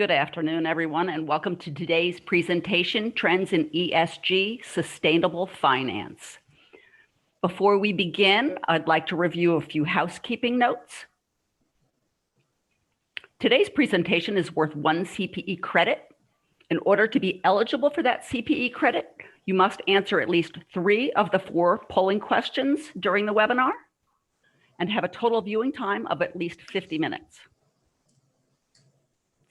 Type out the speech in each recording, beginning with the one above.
Good afternoon, everyone, and welcome to today's presentation, Trends in ESG Sustainable Finance. Before we begin, I'd like to review a few housekeeping notes. Today's presentation is worth 1 CPE credit. In order to be eligible for that CPE credit, you must answer at least 3 of the 4 polling questions during the webinar and have a total viewing time of at least 50 minutes.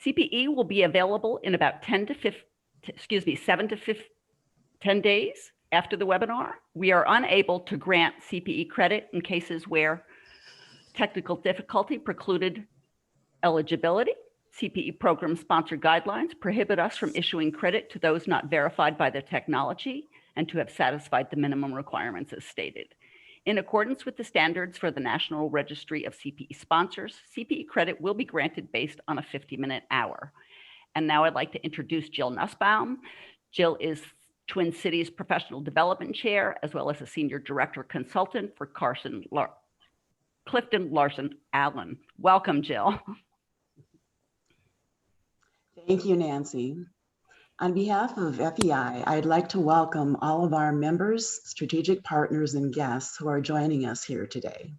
CPE will be available in about 7 to 10 days after the webinar. We are unable to grant CPE credit in cases where technical difficulty precluded eligibility. CPE program sponsor guidelines prohibit us from issuing credit to those not verified by the technology and to have satisfied the minimum requirements as stated. In accordance with the standards for the National Registry of CPE Sponsors, CPE credit will be granted based on a 50-minute hour. And now I'd like to introduce Jill Nussbaum. Jill is Twin Cities Professional Development Chair, as well as a Senior Director Consultant for Clifton Larson Allen. Welcome, Jill. Thank you, Nancy. On behalf of FEI, I'd like to welcome all of our members, strategic partners, and guests who are joining us here today.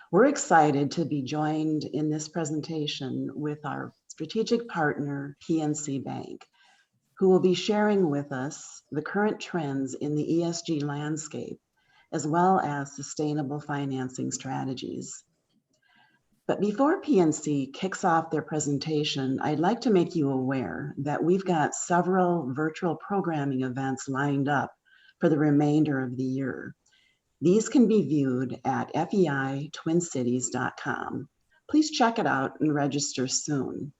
We're excited to be joined in this presentation with our strategic partner, PNC Bank, who will be sharing with us the current trends in the ESG landscape, as well as sustainable financing strategies. But before PNC kicks off their presentation, I'd like to make you aware that we've got several virtual programming events lined up for the remainder of the year. These can be viewed at feitwincities.com. Please check it out and register soon.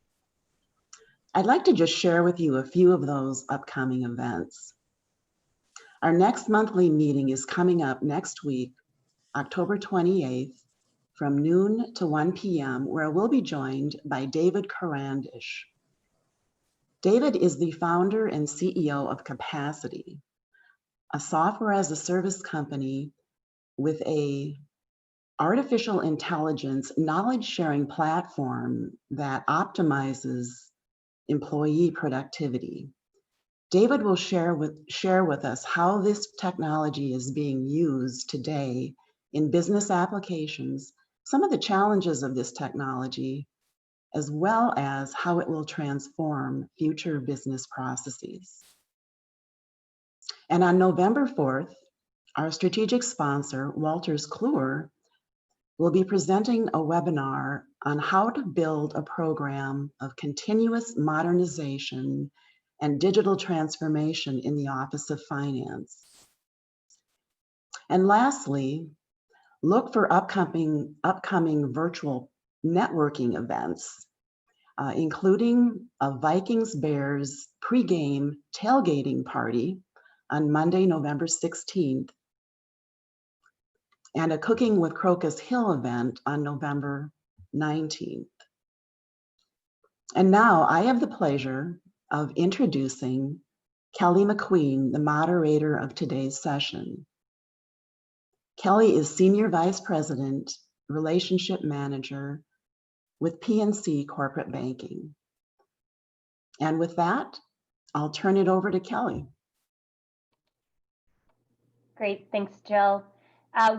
I'd like to just share with you a few of those upcoming events. Our next monthly meeting is coming up next week, October 28th, from noon to 1 p.m., where we'll be joined by David Carandish. David is the founder and CEO of Capacity, a software-as-a-service company with a artificial intelligence knowledge-sharing platform that optimizes employee productivity. David will share with us how this technology is being used today in business applications, some of the challenges of this technology, as well as how it will transform future business processes. And on November 4th, our strategic sponsor, Wolters Kluwer, will be presenting a webinar on how to build a program of continuous modernization and digital transformation in the Office of Finance. And lastly, look for upcoming virtual networking events, including a Vikings-Bears pregame tailgating party on Monday, November 16th, and a Cooking with Crocus Hill event on November 19th. And now I have the pleasure of introducing Kelly McQueen, the moderator of today's session. Kelly is Senior Vice President, Relationship Manager with PNC Corporate Banking. And with that, I'll turn it over to Kelly. Great, thanks, Jill.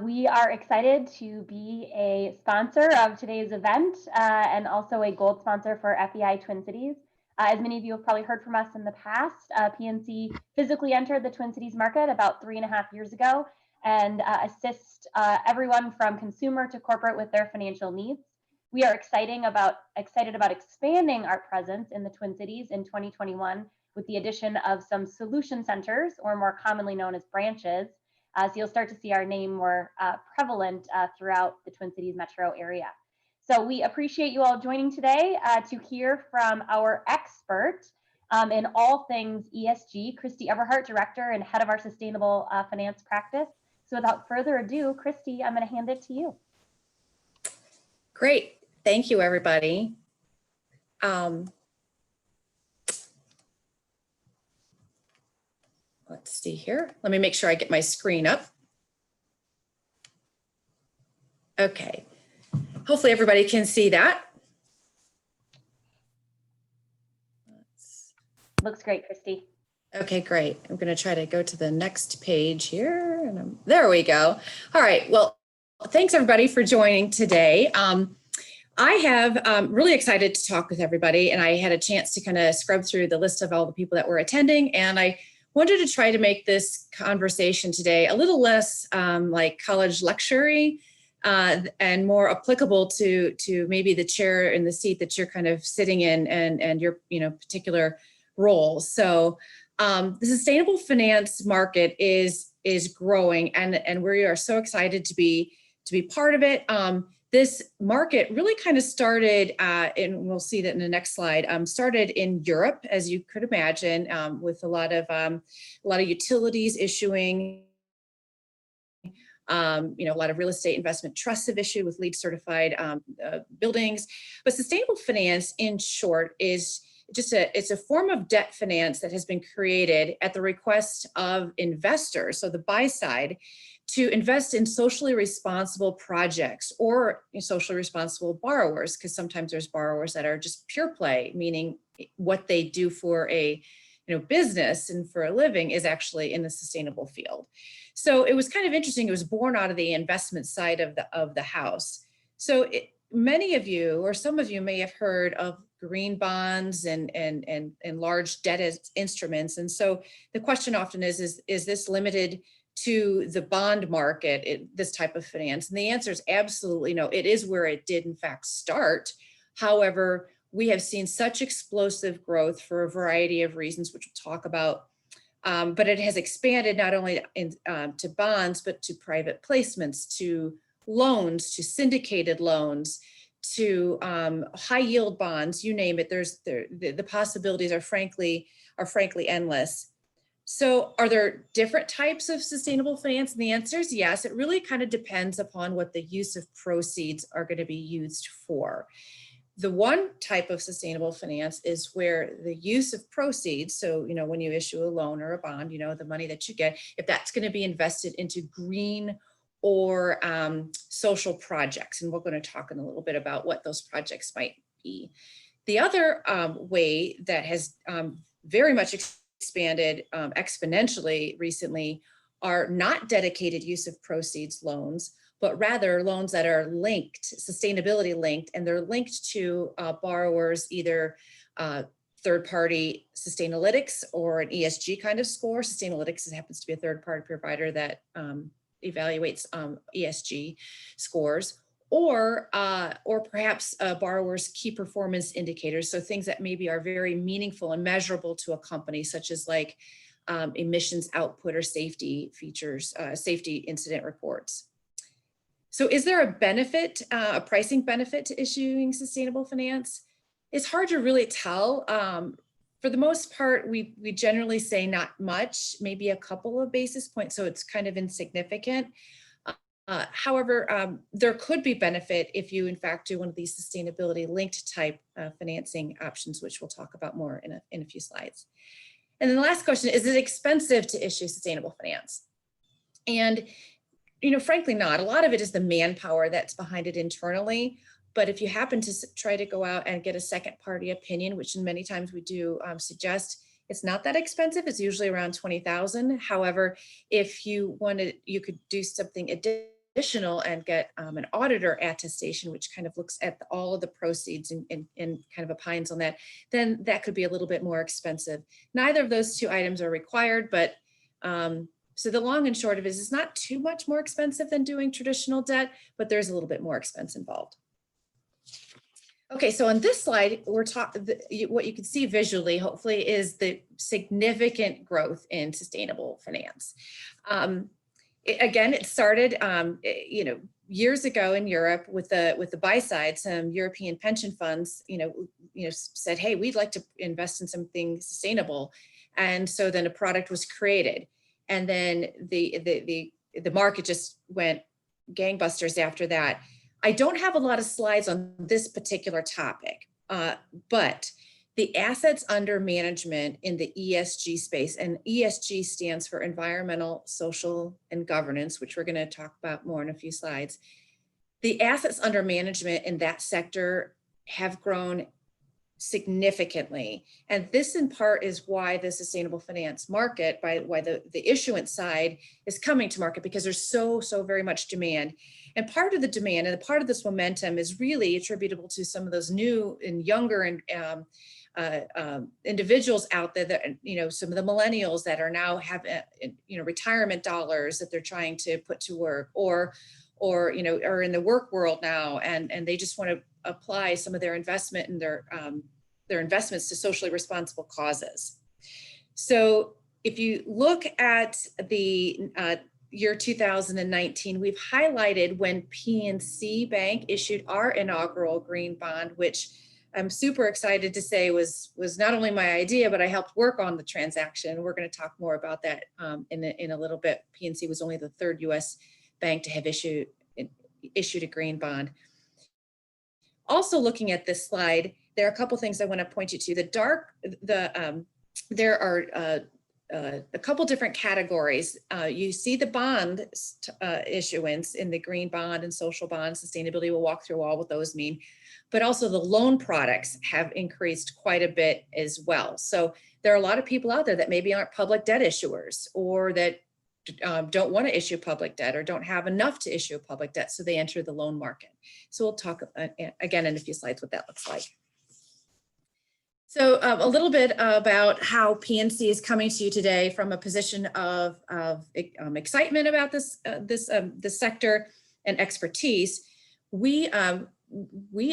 We are excited to be a sponsor of today's event and also a gold sponsor for FEI Twin Cities. As many of you have probably heard from us in the past, PNC physically entered the Twin Cities market about 3.5 years ago and assist everyone from consumer to corporate with their financial needs. We are excited about expanding our presence in the Twin Cities in 2021 with the addition of some solution centers, or more commonly known as branches. So you'll start to see our name more prevalent throughout the Twin Cities metro area. So we appreciate you all joining today to hear from our expert in all things ESG, Kristi Eberhardt, Director and Head of our Sustainable Finance Practice. So without further ado, Kristi, I'm going to hand it to you. Great. Thank you, everybody. Let's see here. Let me make sure I get my screen up. Okay. Hopefully everybody can see that. Looks great, Kristi. Okay, great. I'm going to try to go to the next page here. And there we go. All right. Well, thanks everybody for joining today. I have really excited to talk with everybody, and I had a chance to kind of scrub through the list of all the people that were attending, and I wanted to try to make this conversation today a little less like college lecture-y and more applicable to maybe the chair in the seat that you're kind of sitting in and your particular role. So the sustainable finance market is growing, and we are so excited to be part of it. This market really kind of started, and we'll see that in the next slide, started in Europe, as you could imagine, with a lot of utilities issuing, a lot of real estate investment trusts have issued with LEED certified buildings. But sustainable finance, in short, is it's a form of debt finance that has been created at the request of investors, so the buy side, to invest in socially responsible projects or socially responsible borrowers, because sometimes there's borrowers that are just pure play, meaning what they do for a business and for a living is actually in the sustainable field. So it was kind of interesting. It was born out of the investment side of the house. So many of you, or some of you, may have heard of green bonds and large debt instruments. And so the question often is this limited to the bond market, this type of finance? And the answer is absolutely no. It is where it did in fact start. However, we have seen such explosive growth for a variety of reasons, which we'll talk about. But it has expanded not only to bonds, but to private placements, to loans, to syndicated loans, to high yield bonds, you name it. The possibilities are frankly endless. So are there different types of sustainable finance? And the answer is yes. It really kind of depends upon what the use of proceeds are going to be used for. The one type of sustainable finance is where the use of proceeds, so when you issue a loan or a bond, the money that you get, if that's going to be invested into green or social projects, and we're going to talk in a little bit about what those projects might be. The other way that has very much expanded exponentially recently are not dedicated use of proceeds loans, but rather loans that are linked, sustainability linked, and they're linked to borrowers, either third-party Sustainalytics or an ESG kind of score. Sustainalytics happens to be a third-party provider that evaluates ESG scores, or perhaps borrowers' key performance indicators, so things that maybe are very meaningful and measurable to a company, such as like emissions output or safety features, safety incident reports. So is there a benefit, a pricing benefit to issuing sustainable finance? It's hard to really tell. For the most part, we generally say not much, maybe a couple of basis points, so it's kind of insignificant. However, there could be benefit if you in fact do one of these sustainability linked type financing options, which we'll talk about more in a few slides. And then the last question, is it expensive to issue sustainable finance? And frankly not. A lot of it is the manpower that's behind it internally. But if you happen to try to go out and get a second party opinion, which many times we do suggest, it's not that expensive. It's usually around $20,000. However, if you wanted, you could do something additional and get an auditor attestation, which kind of looks at all of the proceeds and kind of opines on that, then that could be a little bit more expensive. Neither of those two items are required, but so the long and short of it is it's not too much more expensive than doing traditional debt, but there's a little bit more expense involved. Okay, so on this slide, we're talking, what you can see visually, hopefully, is the significant growth in sustainable finance. It started, years ago in Europe with the buy side. Some European pension funds, said, "Hey, we'd like to invest in something sustainable," and so then a product was created, and then the market just went gangbusters after that. I don't have a lot of slides on this particular topic, but the assets under management in the ESG space, and ESG stands for environmental, social, and governance, which we're going to talk about more in a few slides. The assets under management in that sector have grown significantly. And this in part is why the sustainable finance market, why the issuance side is coming to market, because there's so very much demand. And part of the demand and part of this momentum is really attributable to some of those new and younger and individuals out there that, some of the millennials that are now have, retirement dollars that they're trying to put to work, or are in the work world now, and they just want to apply some of their investment and their investments to socially responsible causes. So if you look at the year 2019, we've highlighted when PNC Bank issued our inaugural green bond, which I'm super excited to say was not only my idea, but I helped work on the transaction. We're going to talk more about that in a little bit. PNC was only the third U.S. bank to have issued a green bond. Also looking at this slide, there are a couple things I want to point you to. There are a couple different categories. You see the bond issuance in the green bond and social bond. Sustainability, we'll walk through all what those mean. But also the loan products have increased quite a bit as well. So there are a lot of people out there that maybe aren't public debt issuers, or that don't want to issue public debt, or don't have enough to issue public debt, so they enter the loan market. So we'll talk again in a few slides what that looks like. So a little bit about how PNC is coming to you today from a position of excitement about this sector and expertise. We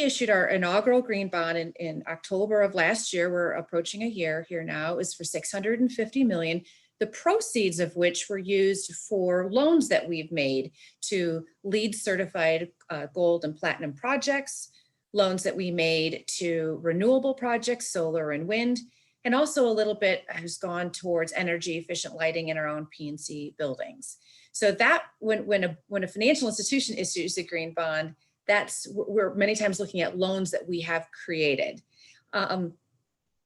issued our inaugural green bond in October of last year. We're approaching a year here now. It was for $650 million. The proceeds of which were used for loans that we've made to LEED certified gold and platinum projects, loans that we made to renewable projects, solar and wind, and also a little bit has gone towards energy efficient lighting in our own PNC buildings. So that when a financial institution issues a green bond, we're many times looking at loans that we have created.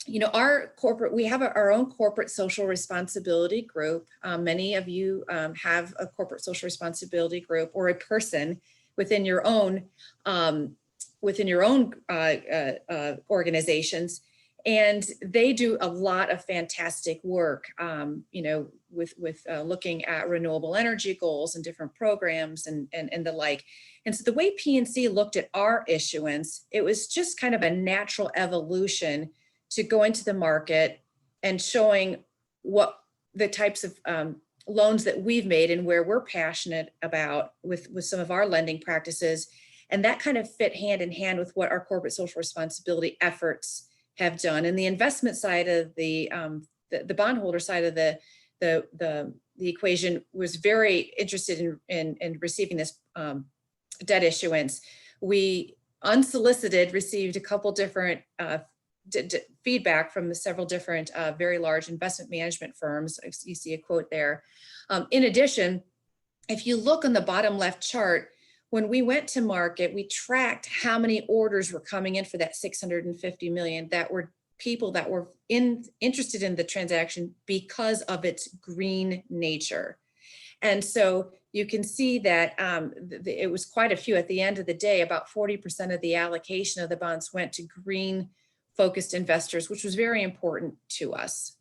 We have our own corporate social responsibility group. Many of you have a corporate social responsibility group or a person within your own organizations, and they do a lot of fantastic work. With looking at renewable energy goals and different programs and the like. And so the way PNC looked at our issuance, it was just kind of a natural evolution to go into the market and showing what the types of loans that we've made and where we're passionate about with some of our lending practices. And that kind of fit hand in hand with what our corporate social responsibility efforts have done. And the investment side of the bondholder side of the equation was very interested in receiving this debt issuance. We unsolicited received a couple different feedback from several different very large investment management firms. You see a quote there. In addition, if you look on the bottom left chart, when we went to market, we tracked how many orders were coming in for that $650 million that were people that were interested in the transaction because of its green nature. And so you can see that it was quite a few. At the end of the day, about 40% of the allocation of the bonds went to green focused investors, which was very important to us.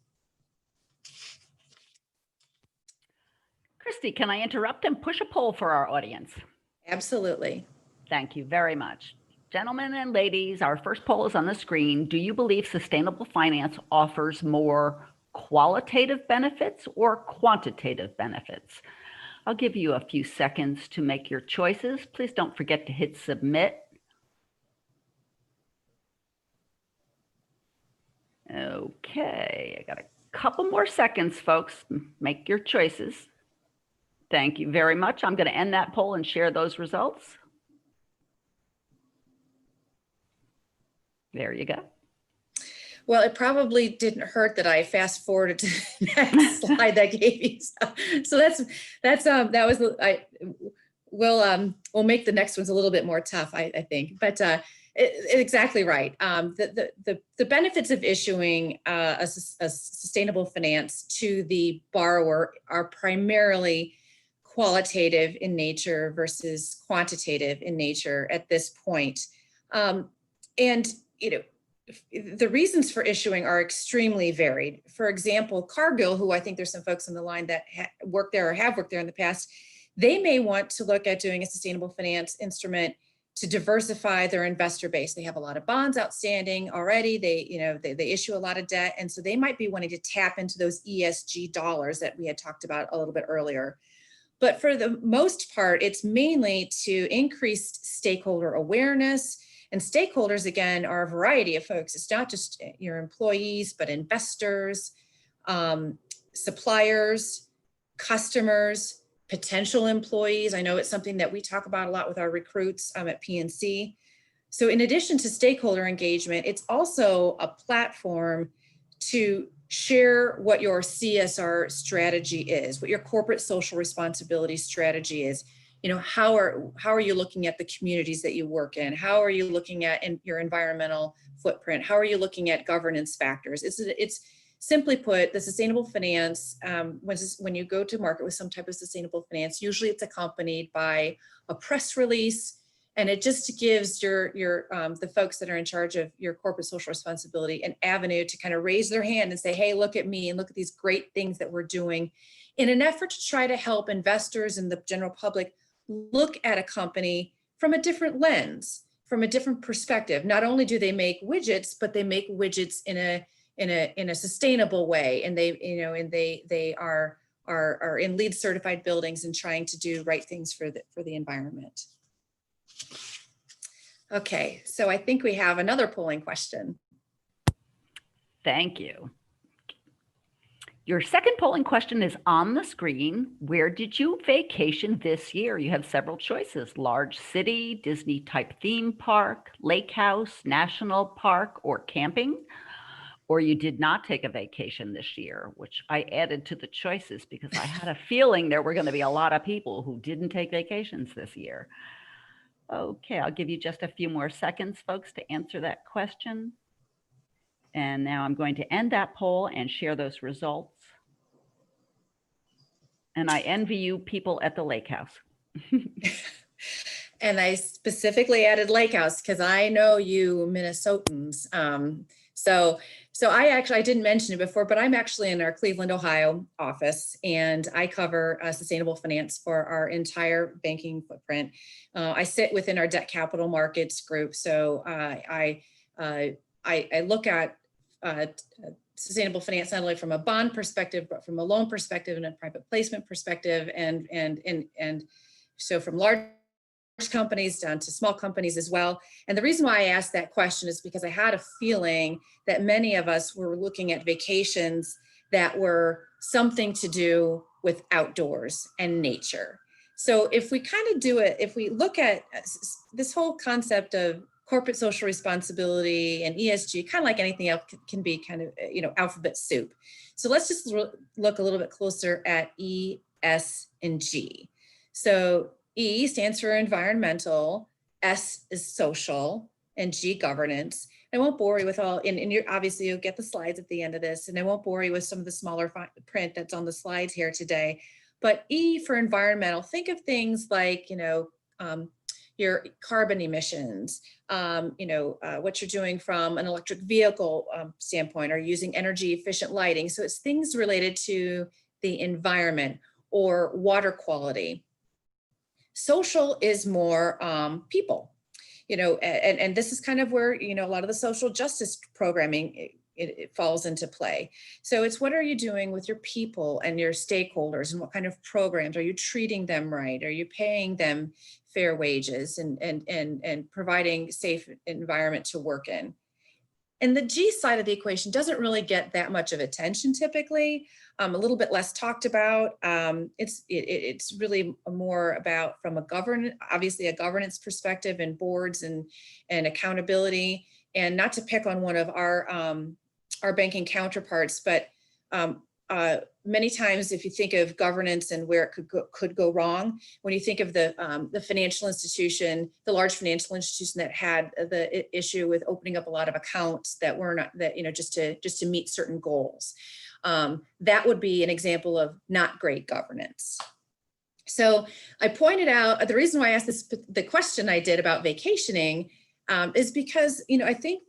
Kristi, can I interrupt and push a poll for our audience? Absolutely. Thank you very much. Gentlemen and ladies, our first poll is on the screen. Do you believe sustainable finance offers more qualitative benefits or quantitative benefits? I'll give you a few seconds to make your choices. Please don't forget to hit submit. Okay, I got a couple more seconds, folks. Make your choices. Thank you very much. I'm going to end that poll and share those results. There you go. Well, it probably didn't hurt that I fast forwarded to the next slide that gave you. So we'll make the next ones a little bit more tough, I think. But exactly right. The benefits of issuing a sustainable finance to the borrower are primarily qualitative in nature versus quantitative in nature at this point. And the reasons for issuing are extremely varied. For example, Cargill, who I think there's some folks on the line that work there or have worked there in the past, they may want to look at doing a sustainable finance instrument to diversify their investor base. They have a lot of bonds outstanding already. They issue a lot of debt. And so they might be wanting to tap into those ESG dollars that we had talked about a little bit earlier. But for the most part, it's mainly to increase stakeholder awareness. And stakeholders, again, are a variety of folks. It's not just your employees, but investors, suppliers, customers, potential employees. I know it's something that we talk about a lot with our recruits at PNC. So in addition to stakeholder engagement, it's also a platform to share what your CSR strategy is, what your corporate social responsibility strategy is. How are you looking at the communities that you work in? How are you looking at your environmental footprint? How are you looking at governance factors? It's simply put, the sustainable finance, when you go to market with some type of sustainable finance, usually it's accompanied by a press release, and it just gives the folks that are in charge of your corporate social responsibility an avenue to kind of raise their hand and say, hey, look at me and look at these great things that we're doing, in an effort to try to help investors and the general public look at a company from a different lens, from a different perspective. Not only do they make widgets, but they make widgets in a sustainable way, and they are in LEED certified buildings and trying to do right things for the environment. Okay, so I think we have another polling question. Thank you. Your second polling question is on the screen. Where did you vacation this year? You have several choices: large city, Disney type theme park, lake house, national park, or camping. Or you did not take a vacation this year, which I added to the choices because I had a feeling there were going to be a lot of people who didn't take vacations this year. Okay, I'll give you just a few more seconds, folks, to answer that question. And now I'm going to end that poll and share those results. And I envy you people at the lake house. And I specifically added lake house because I know you Minnesotans. So I didn't mention it before, but I'm actually in our Cleveland, Ohio office, and I cover sustainable finance for our entire banking footprint. I sit within our debt capital markets group. So I look at sustainable finance not only from a bond perspective, but from a loan perspective and a private placement perspective, and so from large companies down to small companies as well. And the reason why I asked that question is because I had a feeling that many of us were looking at vacations that were something to do with outdoors and nature. So if we kind of do it, if we look at this whole concept of corporate social responsibility and ESG, kind of like anything else, can be kind of, alphabet soup. So let's just look a little bit closer at E, S, and G. So E stands for environmental, S is social, and G governance. I won't bore you with all, and obviously you'll get the slides at the end of this, and I won't bore you with some of the smaller print that's on the slides here today. But E for environmental, think of things like, your carbon emissions, what you're doing from an electric vehicle standpoint, or using energy efficient lighting. So it's things related to the environment or water quality. Social is more people, and this is kind of where, a lot of the social justice programming, it falls into play. So it's what are you doing with your people and your stakeholders, and what kind of programs? Are you treating them right? Are you paying them fair wages and providing safe environment to work in? And the G side of the equation doesn't really get that much of attention typically, a little bit less talked about. It's really more about from obviously a governance perspective, and boards and accountability, and not to pick on one of our banking counterparts, but many times if you think of governance and where it could go wrong, when you think of the financial institution, the large financial institution that had the issue with opening up a lot of accounts that were not, just to meet certain goals, that would be an example of not great governance. So I pointed out, the reason why I asked the question I did about vacationing is because, I think,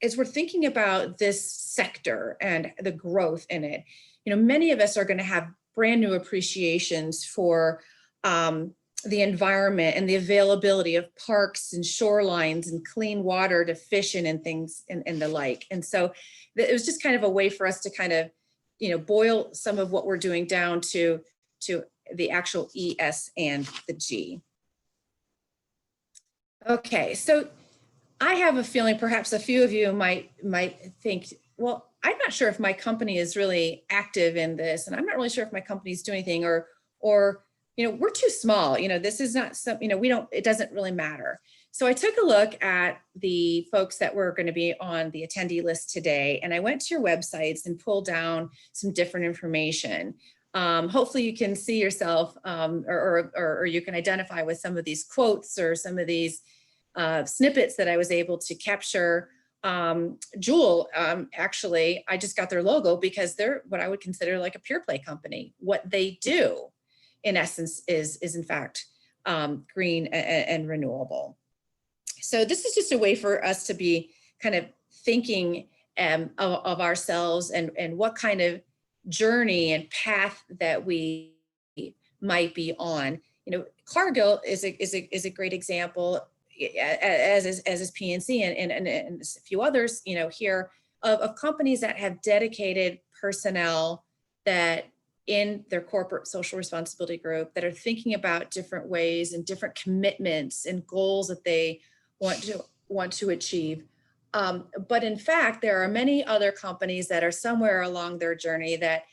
as we're thinking about this sector and the growth in it, many of us are going to have brand new appreciations for the environment and the availability of parks and shorelines and clean water to fish in and things and the like. And so it was just kind of a way for us to kind of, boil some of what we're doing down to the actual E, S, and the G. Okay, so I have a feeling perhaps a few of you might think, well, I'm not sure if my company is really active in this, and I'm not really sure if my company is doing anything, or we're too small. This is not something, it doesn't really matter. So I took a look at the folks that were going to be on the attendee list today, and I went to your websites and pulled down some different information. Hopefully you can see yourself or you can identify with some of these quotes or some of these snippets that I was able to capture. Jewel, actually, I just got their logo because they're what I would consider like a pure play company. What they do, in essence, is in fact green and renewable. So this is just a way for us to be kind of thinking of ourselves and what kind of journey and path that we might be on. Cargill is a great example, as is PNC and a few others, here of companies that have dedicated personnel that in their corporate social responsibility group that are thinking about different ways and different commitments and goals that they want to achieve. But in fact, there are many other companies that are somewhere along their journey that,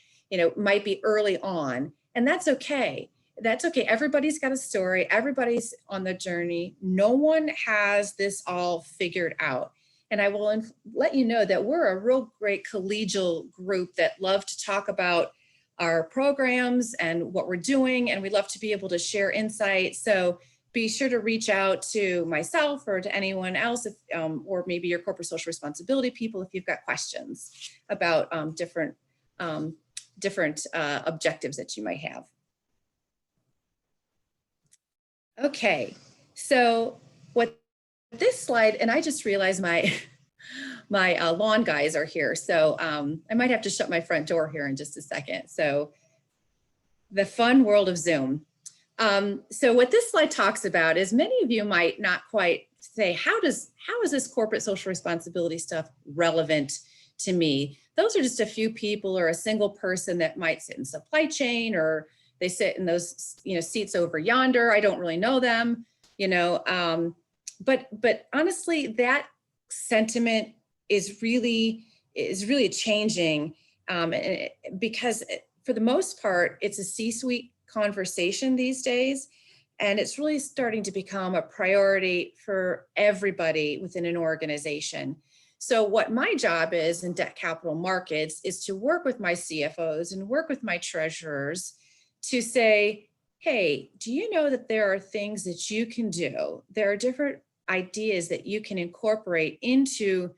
might be early on, and that's okay. That's okay. Everybody's got a story. Everybody's on the journey. No one has this all figured out. And I will let you know that we're a real great collegial group that love to talk about our programs and what we're doing. And we love to be able to share insight. So be sure to reach out to myself or to anyone else, or maybe your corporate social responsibility people if you've got questions about different objectives that you might have. Okay, so what this slide, and I just realized my lawn guys are here, so I might have to shut my front door here in just a second. So the fun world of Zoom. So what this slide talks about is many of you might not quite say, how is this corporate social responsibility stuff relevant to me? Those are just a few people or a single person that might sit in supply chain, or they sit in those seats over yonder. I don't really know them, but honestly, that sentiment is really changing because for the most part, it's a C-suite conversation these days, and it's really starting to become a priority for everybody within an organization. So what my job is in debt capital markets is to work with my CFOs and work with my treasurers to say, hey, do you know that there are things that you can do? There are different ideas that you can incorporate into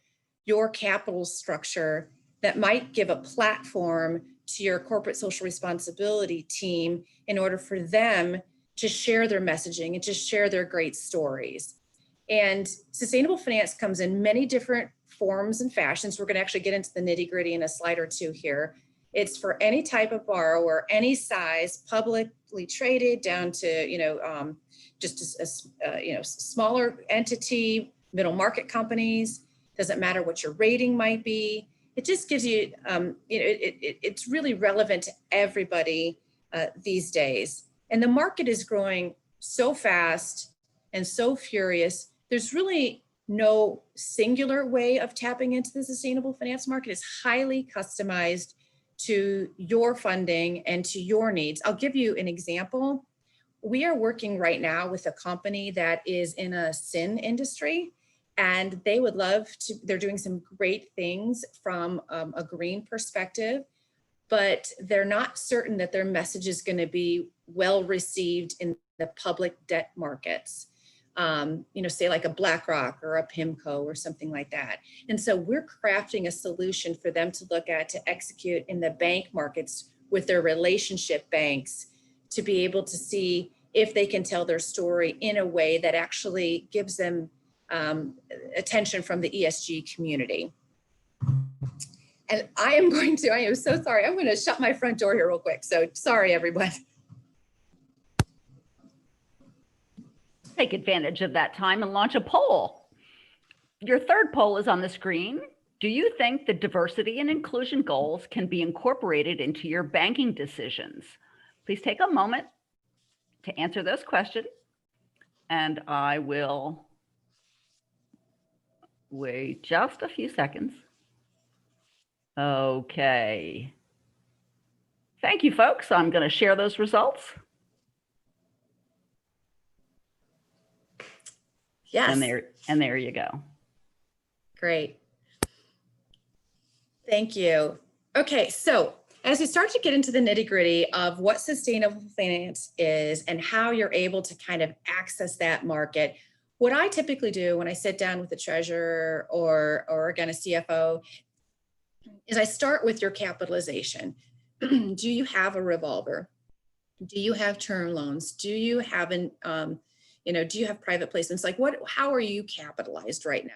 your capital structure that might give a platform to your corporate social responsibility team in order for them to share their messaging and to share their great stories. And sustainable finance comes in many different forms and fashions. We're going to actually get into the nitty-gritty in a slide or two here. It's for any type of borrower, any size, publicly traded down to, just a smaller entity, middle market companies. Doesn't matter what your rating might be. It just gives you, it's really relevant to everybody these days. And the market is growing so fast and so furious. There's really no singular way of tapping into the sustainable finance market. It's highly customized to your funding and to your needs. I'll give you an example. We are working right now with a company that is in a sin industry, and they would love to, they're doing some great things from a green perspective, but they're not certain that their message is going to be well received in the public debt markets. Say like a BlackRock or a PIMCO or something like that. And so we're crafting a solution for them to look at to execute in the bank markets with their relationship banks to be able to see if they can tell their story in a way that actually gives them attention from the ESG community. And I am so sorry. I'm going to shut my front door here real quick. So sorry, everyone. Take advantage of that time and launch a poll. Your third poll is on the screen. Do you think the diversity and inclusion goals can be incorporated into your banking decisions? Please take a moment to answer those questions, and I will wait just a few seconds. Okay. Thank you, folks. I'm going to share those results. Yes. And there you go. Great. Thank you. Okay, so as we start to get into the nitty-gritty of what sustainable finance is and how you're able to kind of access that market, what I typically do when I sit down with a treasurer or again, a CFO, is I start with your capitalization. Do you have a revolver? Do you have term loans? Do you have do you have private placements? Like how are you capitalized right now?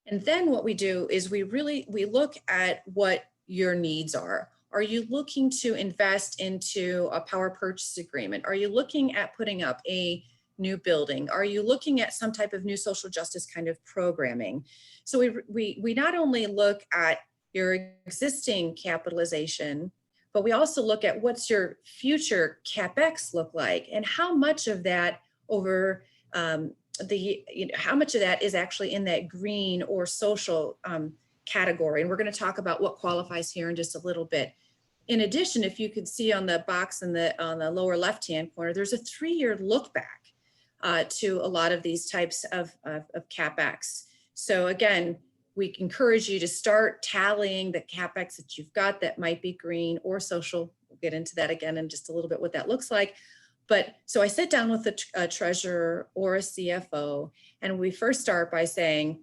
And then what we do is we look at what your needs are. Are you looking to invest into a power purchase agreement? Are you looking at putting up a new building? Are you looking at some type of new social justice kind of programming? So we not only look at your existing capitalization, but we also look at what's your future capex look like and how much of that over how much of that is actually in that green or social category. And we're going to talk about what qualifies here in just a little bit. In addition, if you could see on the box on the lower left-hand corner, there's a 3-year look back to a lot of these types of capex. So again, we encourage you to start tallying the capex that you've got that might be green or social. We'll get into that again in just a little bit, what that looks like. But so I sit down with a treasurer or a CFO, and we first start by saying,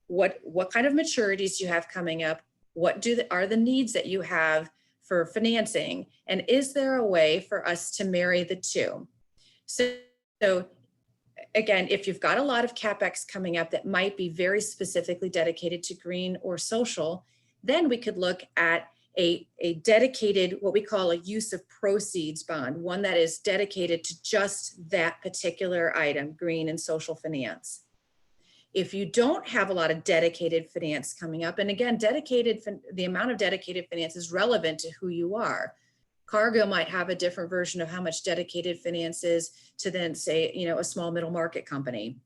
what kind of maturities do you have coming up? What are the needs that you have for financing? And is there a way for us to marry the two? So again, if you've got a lot of capex coming up that might be very specifically dedicated to green or social, then we could look at a dedicated, what we call a use of proceeds bond, one that is dedicated to just that particular item, green and social finance. If you don't have a lot of dedicated finance coming up, and again, the amount of dedicated finance is relevant to who you are. Cargill might have a different version of how much dedicated finance is to then say, a small middle market company.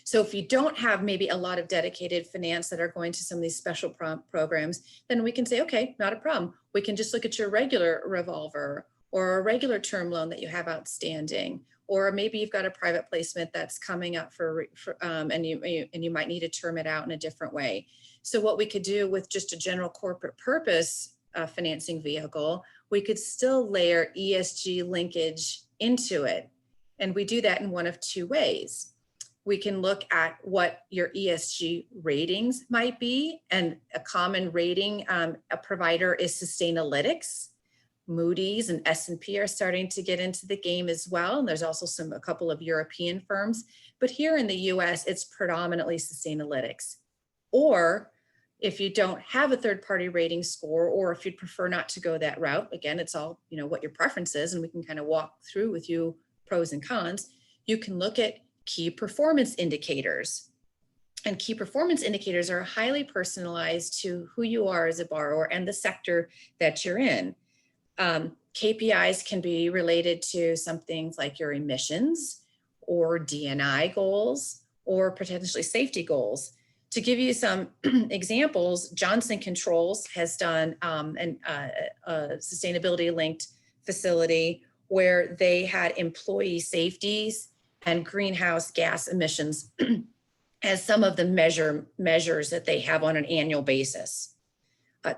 So if you don't have maybe a lot of dedicated finance that are going to some of these special programs, then we can say, okay, not a problem. We can just look at your regular revolver or a regular term loan that you have outstanding, or maybe you've got a private placement that's coming up and you might need to term it out in a different way. So what we could do with just a general corporate purpose financing vehicle, we could still layer ESG linkage into it. And we do that in one of two ways. We can look at what your ESG ratings might be, and a common rating a provider is Sustainalytics. Moody's and S&P are starting to get into the game as well. And there's also a couple of European firms, but here in the US, it's predominantly Sustainalytics. Or if you don't have a third-party rating score, or if you'd prefer not to go that route, again, it's all, what your preference is, and we can kind of walk through with you pros and cons. You can look at key performance indicators. And key performance indicators are highly personalized to who you are as a borrower and the sector that you're in. KPIs can be related to some things like your emissions or D&I goals or potentially safety goals. To give you some examples, Johnson Controls has done a sustainability linked facility where they had employee safeties and greenhouse gas emissions as some of the measures that they have on an annual basis.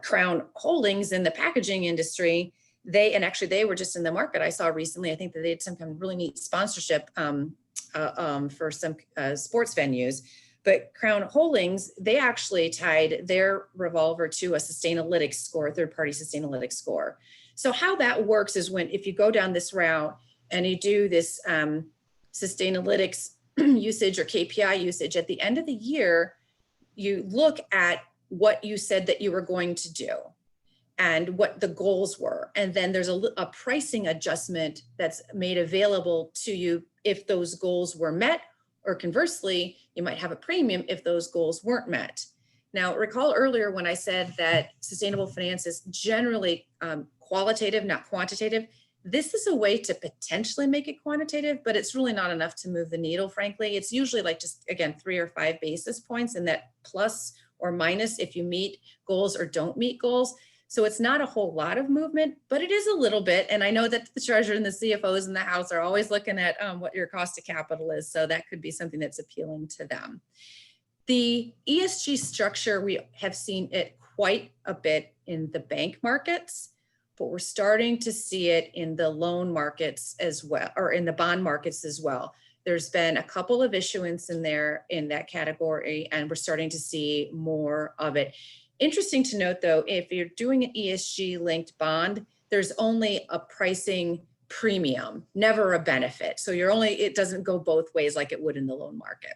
Crown Holdings in the packaging industry, they were just in the market. I saw recently, I think that they had some kind of really neat sponsorship for some sports venues. But Crown Holdings, they actually tied their revolver to a Sustainalytics score, a third-party Sustainalytics score. So how that works is if you go down this route and you do this Sustainalytics usage or KPI usage, at the end of the year, you look at what you said that you were going to do and what the goals were. And then there's a pricing adjustment that's made available to you if those goals were met, or conversely, you might have a premium if those goals weren't met. Now, recall earlier when I said that sustainable finance is generally qualitative, not quantitative. This is a way to potentially make it quantitative, but it's really not enough to move the needle, frankly. It's usually like just, again, 3 or 5 basis points, and that plus or minus if you meet goals or don't meet goals. So it's not a whole lot of movement, but it is a little bit. And I know that the treasurer and the CFOs in the house are always looking at what your cost of capital is. So that could be something that's appealing to them. The ESG structure, we have seen it quite a bit in the bank markets, but we're starting to see it in the loan markets as well, or in the bond markets as well. There's been a couple of issuance in there in that category, and we're starting to see more of it. Interesting to note though, if you're doing an ESG linked bond, there's only a pricing premium, never a benefit. So it doesn't go both ways like it would in the loan market.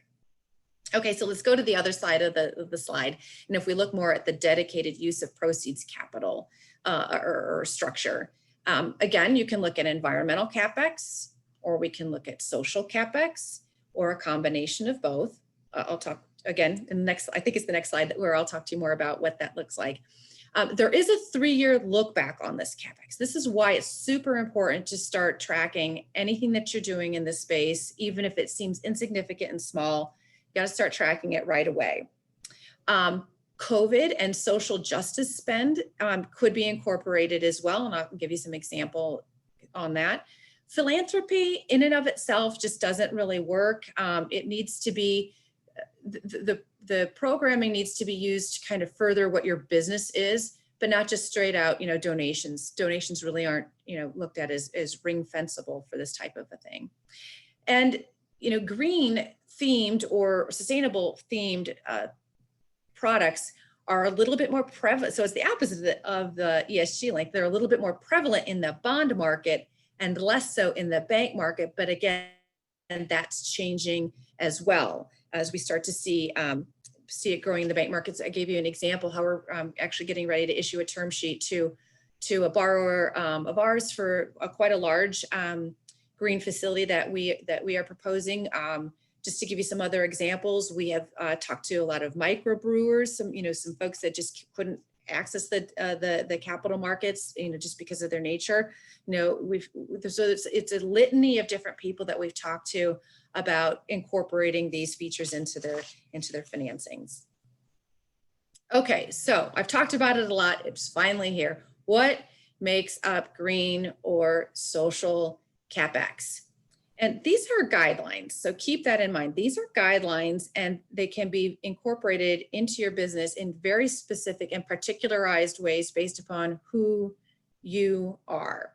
Okay, so let's go to the other side of the slide. And if we look more at the dedicated use of proceeds capital or structure, again, you can look at environmental capex, or we can look at social capex, or a combination of both. I'll talk again in the next, I think it's the next slide where I'll talk to you more about what that looks like. There is a 3-year look back on this capex. This is why it's super important to start tracking anything that you're doing in this space, even if it seems insignificant and small. You got to start tracking it right away. COVID and social justice spend could be incorporated as well, and I'll give you some example on that. Philanthropy in and of itself just doesn't really work. It needs to be, the programming needs to be used to kind of further what your business is, but not just straight out, donations. Donations really aren't, looked at as ring fenceable for this type of a thing. And, green themed or sustainable themed products are a little bit more prevalent. So it's the opposite of the ESG link. They're a little bit more prevalent in the bond market and less so in the bank market. But again, that's changing as well as we start to see it growing in the bank markets. I gave you an example how we're actually getting ready to issue a term sheet to a borrower of ours for quite a large green facility that we are proposing. Just to give you some other examples, we have talked to a lot of microbrewers, some folks that just couldn't access the capital markets, just because of their nature. It's a litany of different people that we've talked to about incorporating these features into their financings. Okay, so I've talked about it a lot. It's finally here. What makes up green or social capex? And these are guidelines, so keep that in mind. These are guidelines, and they can be incorporated into your business in very specific and particularized ways based upon who you are.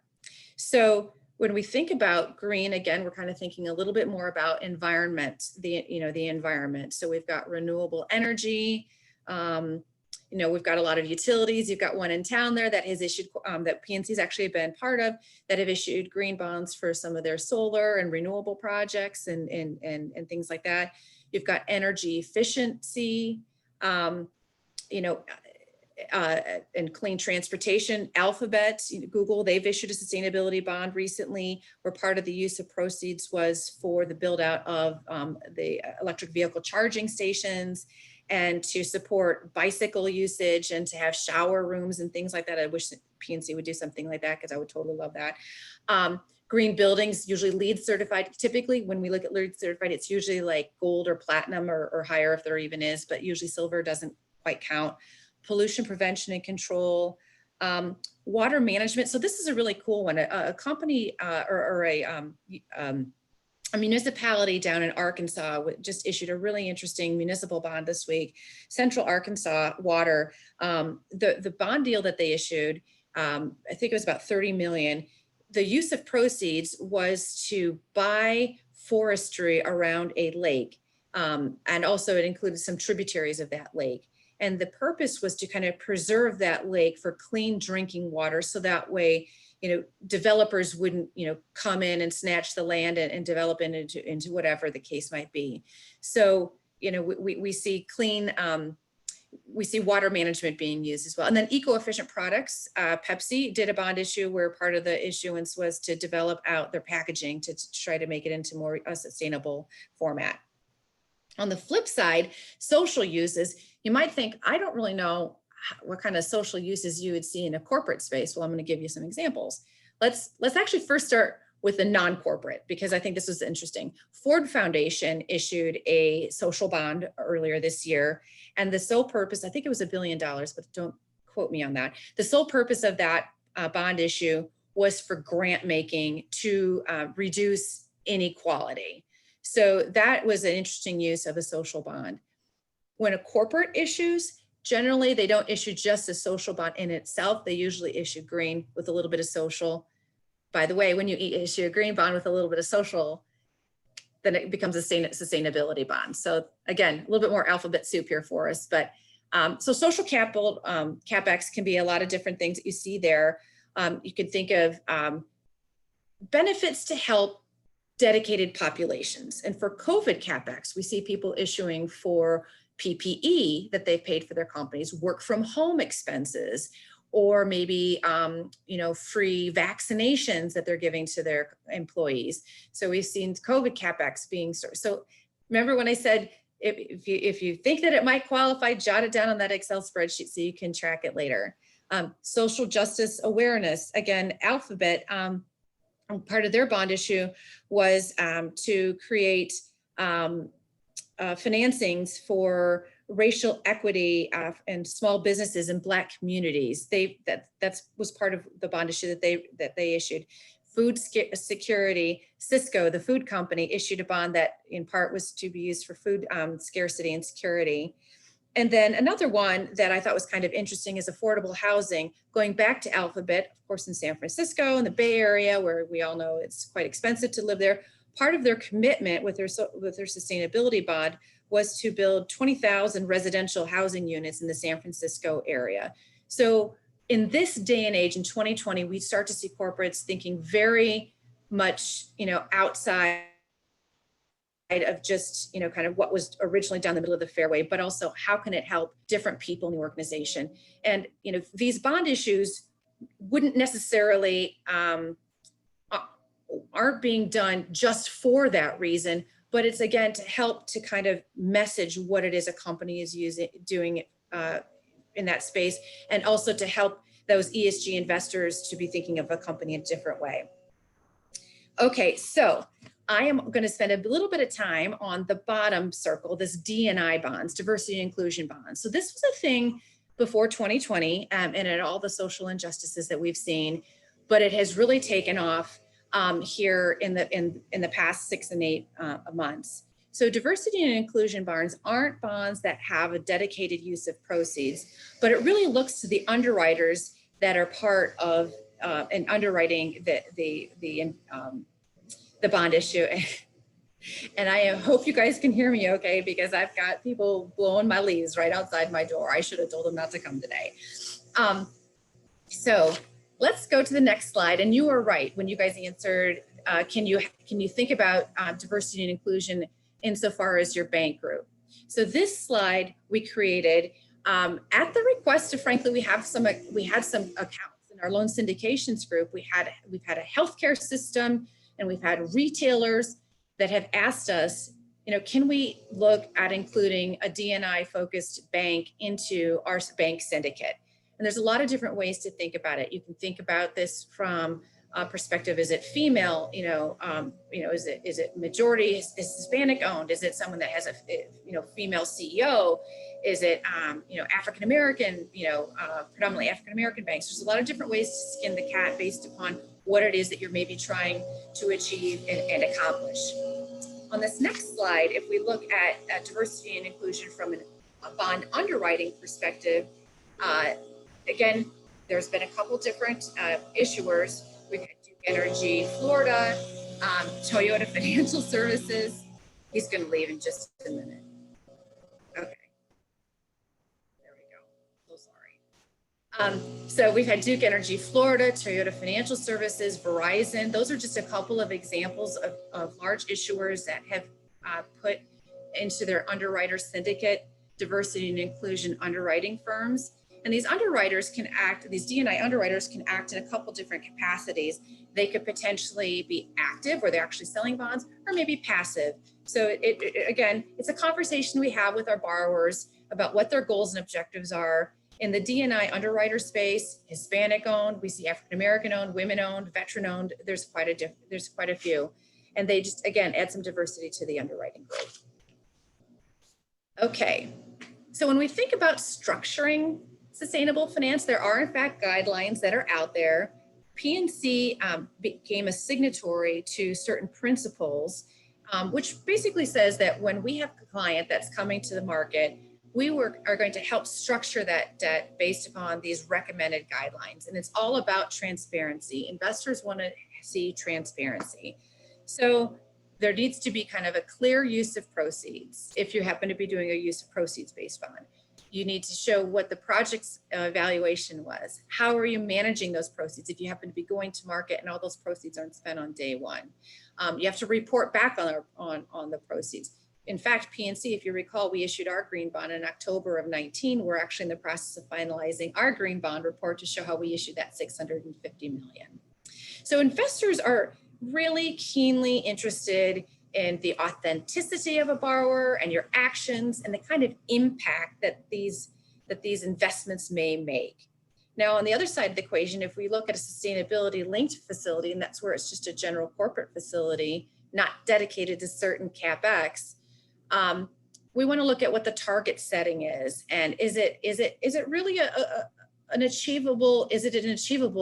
So when we think about green, again, we're kind of thinking a little bit more about environment, the environment. So we've got renewable energy. We've got a lot of utilities. You've got one in town there that has issued, that PNC's actually been part of, that have issued green bonds for some of their solar and renewable projects and things like that. You've got energy efficiency, and clean transportation. Alphabet, Google, they've issued a sustainability bond recently, where part of the use of proceeds was for the build out of the electric vehicle charging stations, and to support bicycle usage and to have shower rooms and things like that. I wish PNC would do something like that, because I would totally love that. Green buildings, usually LEED certified. Typically, when we look at LEED certified, it's usually like gold or platinum or higher if there even is, but usually silver doesn't quite count. Pollution prevention and control, water management. So this is a really cool one. A company or a municipality down in Arkansas just issued a really interesting municipal bond this week. Central Arkansas Water, the bond deal that they issued, I think it was about 30 million. The use of proceeds was to buy forestry around a lake. And also it included some tributaries of that lake. And the purpose was to kind of preserve that lake for clean drinking water. So that way developers wouldn't, come in and snatch the land and develop it into whatever the case might be. So, we see clean, we see water management being used as well. And then eco-efficient products. Pepsi did a bond issue where part of the issuance was to develop out their packaging to try to make it into more sustainable format. On the flip side, social uses, you might think, I don't really know what kind of social uses you would see in a corporate space. Well, I'm going to give you some examples. Let's actually first start with the non-corporate, because I think this was interesting. Ford Foundation issued a social bond earlier this year, and the sole purpose, I think it was $1 billion, but don't quote me on that. The sole purpose of that bond issue was for grant making to reduce inequality. So that was an interesting use of a social bond. When a corporate issues, generally they don't issue just a social bond in itself. They usually issue green with a little bit of social. By the way, when you issue a green bond with a little bit of social, then it becomes a sustainability bond. So again, a little bit more alphabet soup here for us. But so social capital, capex can be a lot of different things that you see there. You could think of benefits to help dedicated populations. And for COVID capex, we see people issuing for PPE that they've paid for their companies, work from home expenses, or maybe, free vaccinations that they're giving to their employees. So we've seen COVID capex being, so remember when I said, if you think that it might qualify, jot it down on that Excel spreadsheet so you can track it later. Social justice awareness, again, Alphabet, part of their bond issue was to create financings for racial equity and small businesses in Black communities. That was part of the bond issue that they issued. Food security, Cisco, the food company, issued a bond that in part was to be used for food scarcity and security. And then another one that I thought was kind of interesting is affordable housing, going back to Alphabet, of course, in San Francisco and the Bay Area, where we all know it's quite expensive to live there. Part of their commitment with their sustainability bond was to build 20,000 residential housing units in the San Francisco area. So in this day and age, in 2020, we start to see corporates thinking very much, outside of just, kind of what was originally down the middle of the fairway, but also how can it help different people in the organization? And, these bond issues wouldn't necessarily, aren't being done just for that reason, but it's again to help to kind of message what it is a company is doing in that space, and also to help those ESG investors to be thinking of a company in a different way. Okay, so I am going to spend a little bit of time on the bottom circle, this D&I bonds, diversity and inclusion bonds. So this was a thing before 2020 and at all the social injustices that we've seen, but it has really taken off here in the past 6 and 8 months. So diversity and inclusion bonds aren't bonds that have a dedicated use of proceeds, but it really looks to the underwriters that are part of and underwriting the bond issue. And I hope you guys can hear me okay, because I've got people blowing my leaves right outside my door. I should have told them not to come today. So let's go to the next slide. And you were right when you guys answered, can you think about diversity and inclusion insofar as your bank group? So this slide we created at the request of, frankly, we had some accounts in our loan syndications group. We've had a healthcare system, and we've had retailers that have asked us, can we look at including a D&I focused bank into our bank syndicate? And there's a lot of different ways to think about it. You can think about this from a perspective: is it female? Is it majority? Is Hispanic owned? Is it someone that has a female CEO? Is it African American? Predominantly African American banks. There's a lot of different ways to skin the cat based upon what it is that you're maybe trying to achieve and accomplish. On this next slide, if we look at diversity and inclusion from a bond underwriting perspective, again, there's been a couple different issuers. We've had Duke Energy, Florida, Toyota Financial Services. He's going to leave in just a minute. Okay. There we go. So sorry. So we've had Duke Energy Florida, Toyota Financial Services, Verizon. Those are just a couple of examples of large issuers that have put into their underwriter syndicate diversity and inclusion underwriting firms. And these underwriters can act, these D&I underwriters can act in a couple different capacities. They could potentially be active, where they're actually selling bonds, or maybe passive. So again, it's a conversation we have with our borrowers about what their goals and objectives are. In the D&I underwriter space, Hispanic owned, we see African American owned, women owned, veteran owned. There's quite a few, and they just again add some diversity to the underwriting group. Okay, so when we think about structuring sustainable finance, there are in fact guidelines that are out there. PNC became a signatory to certain principles, which basically says that when we have a client that's coming to the market, we are going to help structure that debt based upon these recommended guidelines. And it's all about transparency. Investors want to see transparency. So there needs to be kind of a clear use of proceeds. If you happen to be doing a use of proceeds based bond, you need to show what the project's valuation was. How are you managing those proceeds if you happen to be going to market and all those proceeds aren't spent on day one? You have to report back on the proceeds. In fact, PNC, if you recall, we issued our green bond in October of 19. We're actually in the process of finalizing our green bond report to show how we issued that $650 million. So investors are really keenly interested in the authenticity of a borrower and your actions and the kind of impact that these investments may make. Now, on the other side of the equation, if we look at a sustainability linked facility, and that's where it's just a general corporate facility, not dedicated to certain capex, we want to look at what the target setting is, and is it really an achievable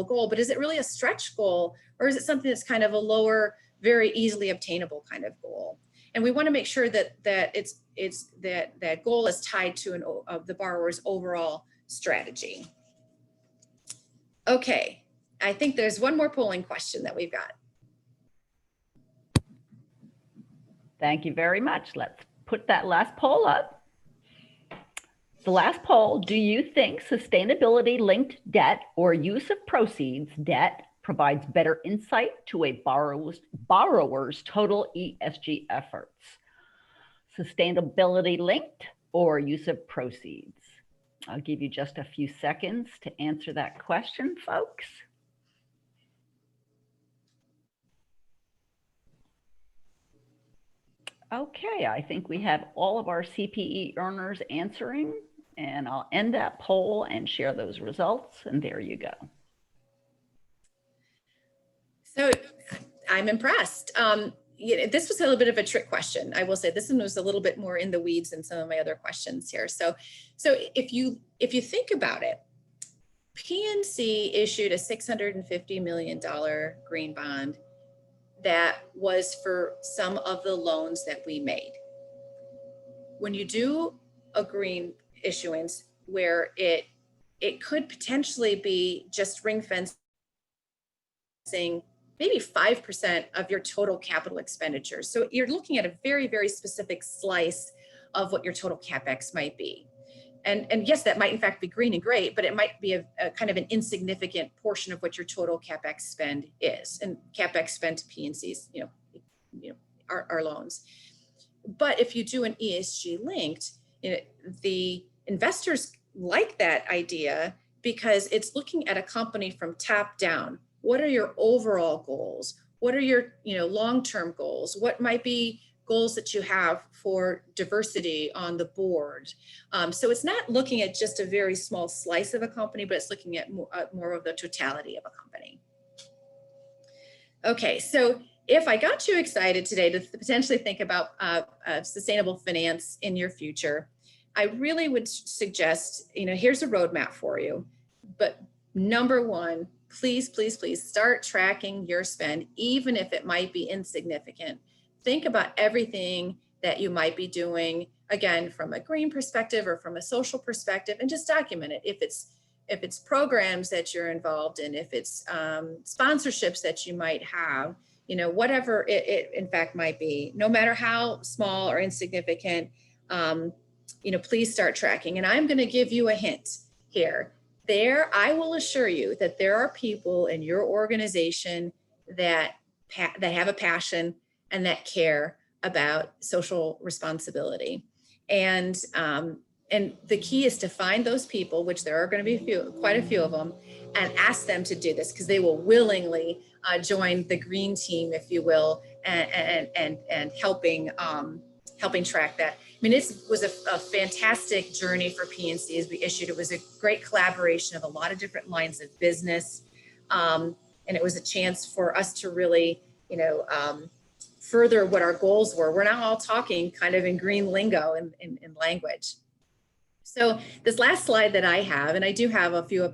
goal, but is it really a stretch goal, or is it something that's kind of a lower, very easily obtainable kind of goal? And we want to make sure that that goal is tied to the borrower's overall strategy. Okay, I think there's one more polling question that we've got. Thank you very much. Let's put that last poll up. The last poll, do you think sustainability linked debt or use of proceeds debt provides better insight to a borrower's total ESG efforts? Sustainability linked or use of proceeds? I'll give you just a few seconds to answer that question, folks. Okay, I think we have all of our CPE earners answering, and I'll end that poll and share those results, and there you go. So I'm impressed. This was a little bit of a trick question. I will say this one was a little bit more in the weeds than some of my other questions here. So if you think about it, PNC issued a $650 million green bond that was for some of the loans that we made. When you do a green issuance where it could potentially be just ring fencing maybe 5% of your total capital expenditures. So you're looking at a very, very specific slice of what your total capex might be. And yes, that might in fact be green and great, but it might be a kind of an insignificant portion of what your total capex spend is. And capex spend to PNCs, our loans. But if you do an ESG linked, the investors like that idea because it's looking at a company from top down. What are your overall goals? What are your long-term goals? What might be goals that you have for diversity on the board? So it's not looking at just a very small slice of a company, but it's looking at more of the totality of a company. Okay, so if I got you excited today to potentially think about sustainable finance in your future, I really would suggest, here's a roadmap for you. But number one, please, please, please start tracking your spend, even if it might be insignificant. Think about everything that you might be doing, again, from a green perspective or from a social perspective, and just document it. If it's programs that you're involved in, if it's sponsorships that you might have, whatever it in fact might be, no matter how small or insignificant, please start tracking. And I'm going to give you a hint here I will assure you that there are people in your organization that have a passion and that care about social responsibility. And the key is to find those people, which there are going to be quite a few of them, and ask them to do this, because they will willingly join the green team, if you will, and helping track that. I mean, it was a fantastic journey for PNC as we issued. It was a great collaboration of a lot of different lines of business. And it was a chance for us to really, further what our goals were. We're now all talking kind of in green lingo in language. So this last slide that I have, and I do have a few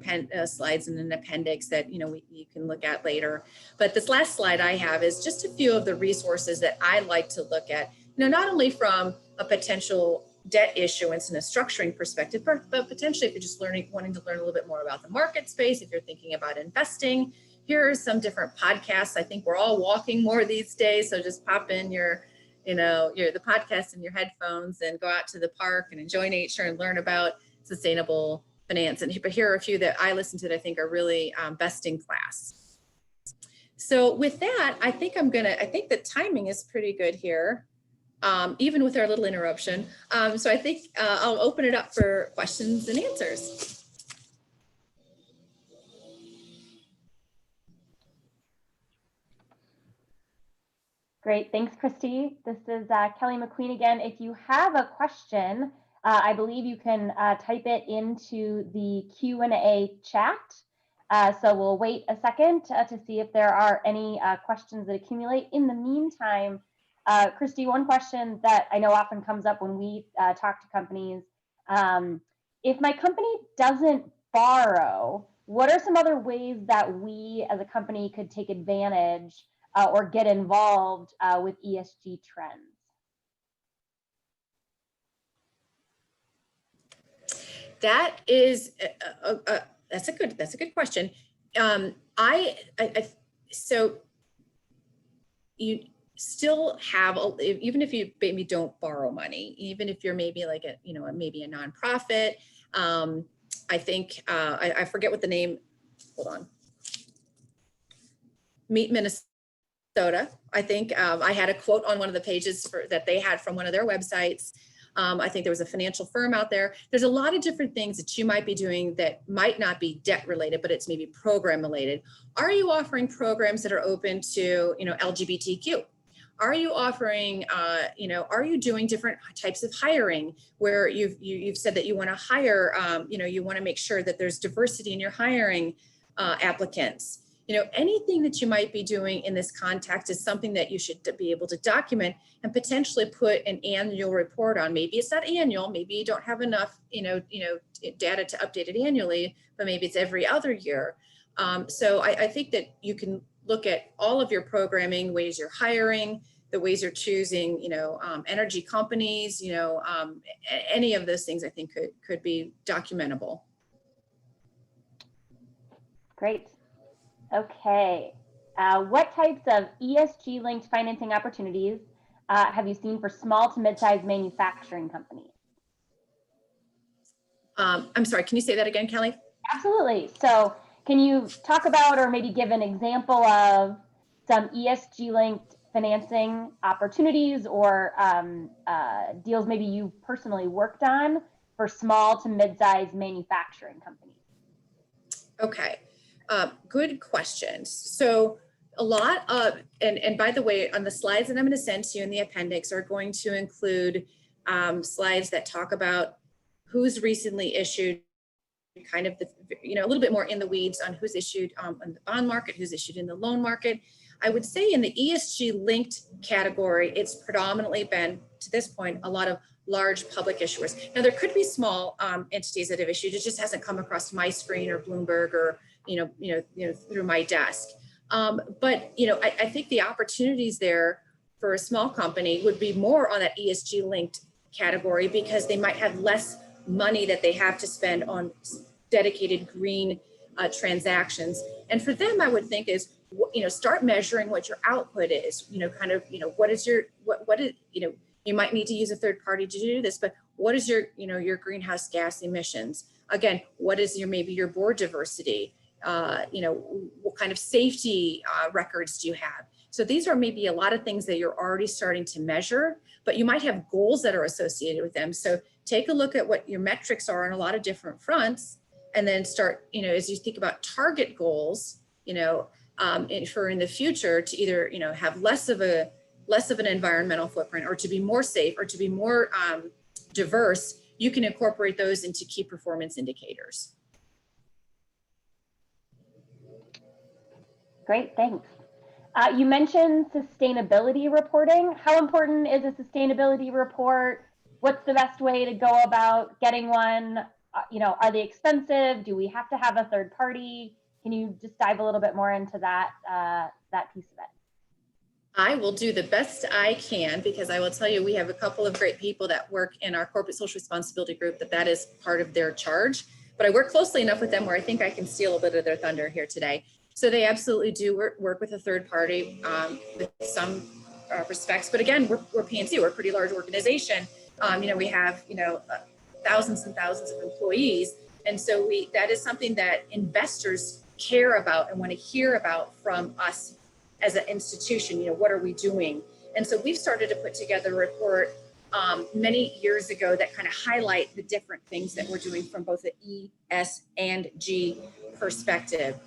slides in an appendix that, you can look at later. But this last slide I have is just a few of the resources that I like to look at, not only from a potential debt issuance and a structuring perspective, but potentially if you're just wanting to learn a little bit more about the market space, if you're thinking about investing. Here are some different podcasts. I think we're all walking more these days, so just pop in the podcast in your headphones and go out to the park and enjoy nature and learn about sustainable finance. But here are a few that I listen to that I think are really best in class. So with that, I think the timing is pretty good here. Even with our little interruption. So I think I'll open it up for questions and answers. Great, thanks, Kristi. This is Kelly McQueen again. If you have a question, I believe you can type it into the Q&A chat. So we'll wait a second to see if there are any questions that accumulate. In the meantime, Kristi, one question that I know often comes up when we talk to companies, if my company doesn't borrow, what are some other ways that we as a company could take advantage or get involved with ESG trends? That is that's a good question. So you still have, even if you maybe don't borrow money, even if you're maybe like maybe a nonprofit. I think I forget what the name. Hold on. Meet Minnesota. I think I had a quote on one of the pages that they had from one of their websites. I think there was a financial firm out there. There's a lot of different things that you might be doing that might not be debt related, but it's maybe program related. Are you offering programs that are open to, LGBTQ? Are you offering, are you doing different types of hiring where you've said that you want to hire, you want to make sure that there's diversity in your hiring applicants? Anything that you might be doing in this context is something that you should be able to document and potentially put an annual report on. Maybe it's not annual, maybe you don't have enough, data to update it annually, but maybe it's every other year. So I think that you can look at all of your programming, ways you're hiring, the ways you're choosing, energy companies, any of those things I think could be documentable. Great. Okay. What types of ESG linked financing opportunities have you seen for small to mid-sized manufacturing companies? I'm sorry, can you say that again, Kelly? Absolutely. So can you talk about or maybe give an example of some ESG linked financing opportunities or deals maybe you personally worked on for small to mid-sized manufacturing companies? Okay. Good questions. So a lot of, and by the way, on the slides that I'm going to send to you in the appendix are going to include slides that talk about who's recently issued, kind of a little bit more in the weeds on who's issued on the bond market, who's issued in the loan market. I would say in the ESG linked category, it's predominantly been, to this point, a lot of large public issuers. Now there could be small entities that have issued. It just hasn't come across my screen or Bloomberg or through my desk. But I think the opportunities there for a small company would be more on that ESG linked category because they might have less money that they have to spend on dedicated green transactions. And for them, I would think is, start measuring what your output is, what is your, what is, You might need to use a third party to do this, but what is your, your greenhouse gas emissions? Again, what is maybe your board diversity? What kind of safety records do you have? So these are maybe a lot of things that you're already starting to measure, but you might have goals that are associated with them. So take a look at what your metrics are on a lot of different fronts, and then start, as you think about target goals, for in the future to either, have less of an environmental footprint, or to be more safe, or to be more diverse, you can incorporate those into key performance indicators. Great, thanks. You mentioned sustainability reporting. How important is a sustainability report? What's the best way to go about getting one? Are they expensive? Do we have to have a third party? Can you just dive a little bit more into that piece of it? I will do the best I can, because I will tell you, we have a couple of great people that work in our corporate social responsibility group that is part of their charge. But I work closely enough with them where I think I can steal a bit of their thunder here today. So they absolutely do work with a third party with some respects. But again, we're PNC, we're a pretty large organization. We have, thousands and thousands of employees. And so that is something that investors care about and want to hear about from us as an institution. What are we doing? And so we've started to put together a report many years ago that kind of highlight the different things that we're doing from both the E, S, and G perspective.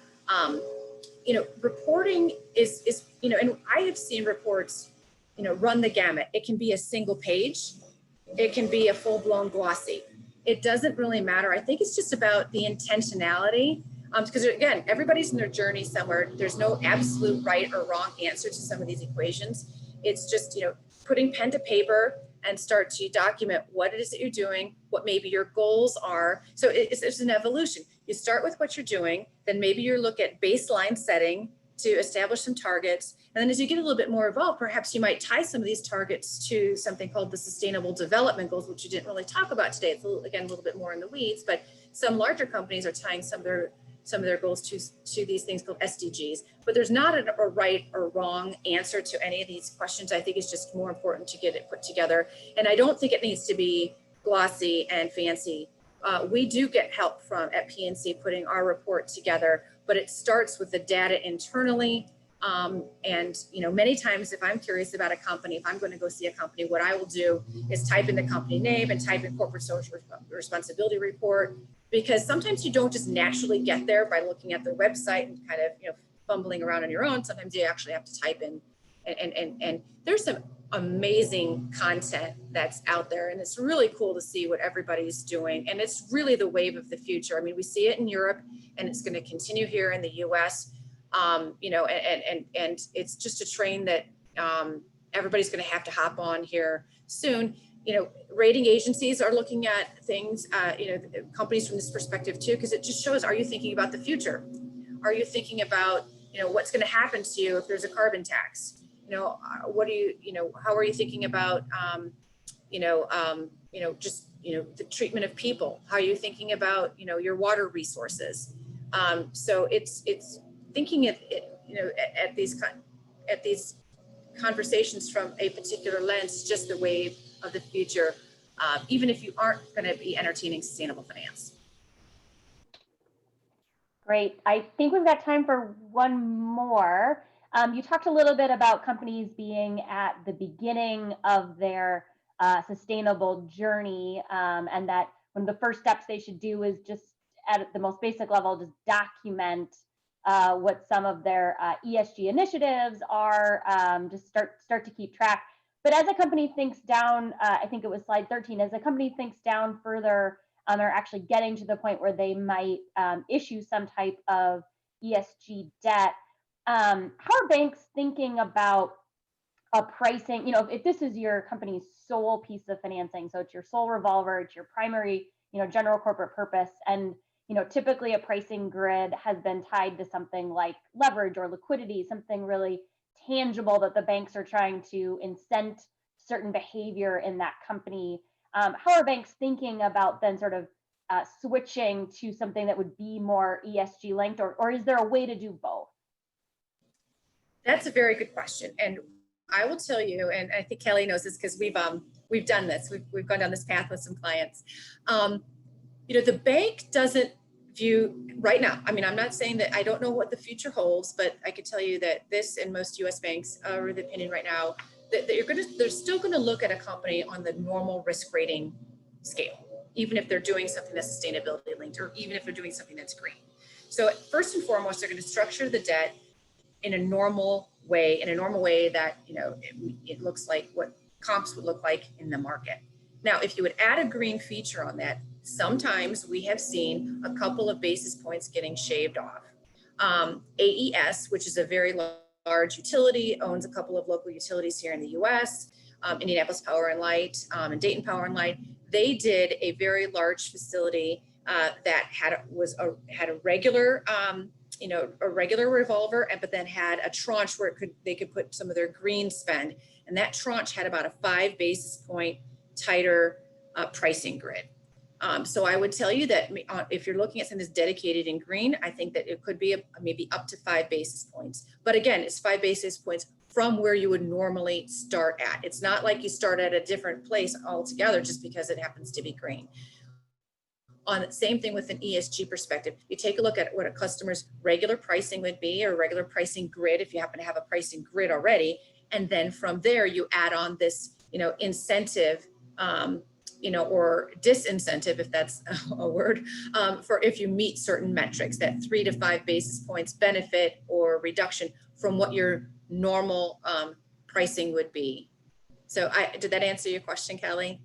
Reporting is, and I have seen reports, run the gamut. It can be a single page. It can be a full-blown glossy. It doesn't really matter. I think it's just about the intentionality, because again, everybody's in their journey somewhere. There's no absolute right or wrong answer to some of these equations. It's just, putting pen to paper and start to document what it is that you're doing, what maybe your goals are. So it's an evolution. You start with what you're doing, then maybe you look at baseline setting to establish some targets. And then as you get a little bit more involved, perhaps you might tie some of these targets to something called the Sustainable Development Goals, which you didn't really talk about today. It's a little bit more in the weeds, but some larger companies are tying some of their goals to these things called SDGs. But there's not a right or wrong answer to any of these questions. I think it's just more important to get it put together. And I don't think it needs to be glossy and fancy. We do get help at PNC putting our report together, but it starts with the data internally. And many times if I'm curious about a company, if I'm going to go see a company, what I will do is type in the company name and type in corporate social responsibility report, because sometimes you don't just naturally get there by looking at their website and kind of fumbling around on your own. Sometimes you actually have to type in, and there's some amazing content that's out there, and it's really cool to see what everybody's doing, and it's really the wave of the future. I mean, we see it in Europe, and it's going to continue here in the US. And it's just a train that everybody's going to have to hop on here soon. Rating agencies are looking at things, companies from this perspective too, because it just shows, are you thinking about the future? Are you thinking about, what's going to happen to you if there's a carbon tax? What do how are you thinking about, the treatment of people? How are you thinking about, your water resources? So it's thinking at these conversations from a particular lens, just the wave of the future, even if you aren't going to be entertaining sustainable finance. Great. I think we've got time for one more. You talked a little bit about companies being at the beginning of their sustainable journey, and that one of the first steps they should do is just at the most basic level, just document what some of their ESG initiatives are, just start to keep track. But as a company thinks down, I think it was slide 13, as a company thinks down further, they're actually getting to the point where they might issue some type of ESG debt. How are banks thinking about a pricing, if this is your company's sole piece of financing, so it's your sole revolver, it's your primary, general corporate purpose, and typically a pricing grid has been tied to something like leverage or liquidity, something really tangible that the banks are trying to incent certain behavior in that company. How are banks thinking about then sort of switching to something that would be more ESG linked, or is there a way to do both? That's a very good question. And I will tell you, and I think Kelly knows this because we've done this. We've gone down this path with some clients. The bank doesn't view right now. I mean, I'm not saying that I don't know what the future holds, but I can tell you that this and most U.S. banks are of the opinion right now that they're still going to look at a company on the normal risk rating scale, even if they're doing something that's sustainability linked, or even if they're doing something that's green. So first and foremost, they're going to structure the debt in a normal way that, it looks like what comps would look like in the market. Now, if you would add a green feature on that, sometimes we have seen a couple of basis points getting shaved off. AES, which is a very large utility, owns a couple of local utilities here in the US, Indianapolis Power and Light, and Dayton Power and Light. They did a very large facility that had a regular, a regular revolver, but then had a tranche where they could put some of their green spend. And that tranche had about a 5 basis point tighter pricing grid. So I would tell you that if you're looking at something that's dedicated in green, I think that it could be maybe up to 5 basis points. But again, it's 5 basis points from where you would normally start at. It's not like you start at a different place altogether just because it happens to be green. On the same thing with an ESG perspective, you take a look at what a customer's regular pricing would be, or regular pricing grid, if you happen to have a pricing grid already. And then from there, you add on this, incentive, or disincentive, if that's a word, for if you meet certain metrics, that 3 to 5 basis points benefit or reduction from what your normal pricing would be. So did that answer your question, Kelly?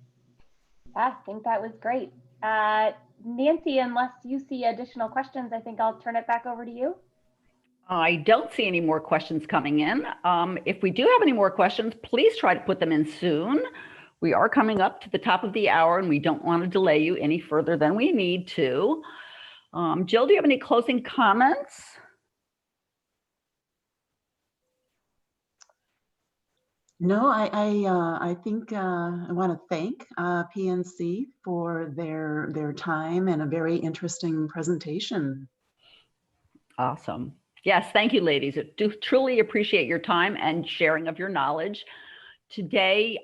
I think that was great. Nancy, unless you see additional questions, I think I'll turn it back over to you. I don't see any more questions coming in. If we do have any more questions, please try to put them in soon. We are coming up to the top of the hour and we don't want to delay you any further than we need to. Jill, do you have any closing comments? No, I think I want to thank PNC for their time and a very interesting presentation. Awesome. Yes, thank you, ladies. I do truly appreciate your time and sharing of your knowledge. Today,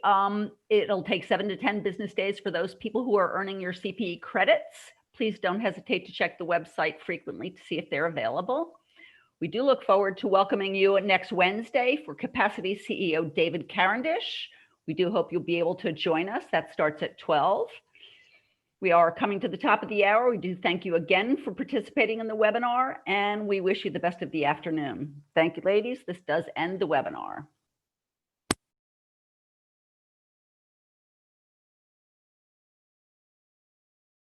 it'll take 7 to 10 business days for those people who are earning your CPE credits. Please don't hesitate to check the website frequently to see if they're available. We do look forward to welcoming you next Wednesday for Capacity CEO David Cavendish. We do hope you'll be able to join us. That starts at 12. We are coming to the top of the hour. We do thank you again for participating in the webinar, and we wish you the best of the afternoon. Thank you, ladies. This does end the webinar.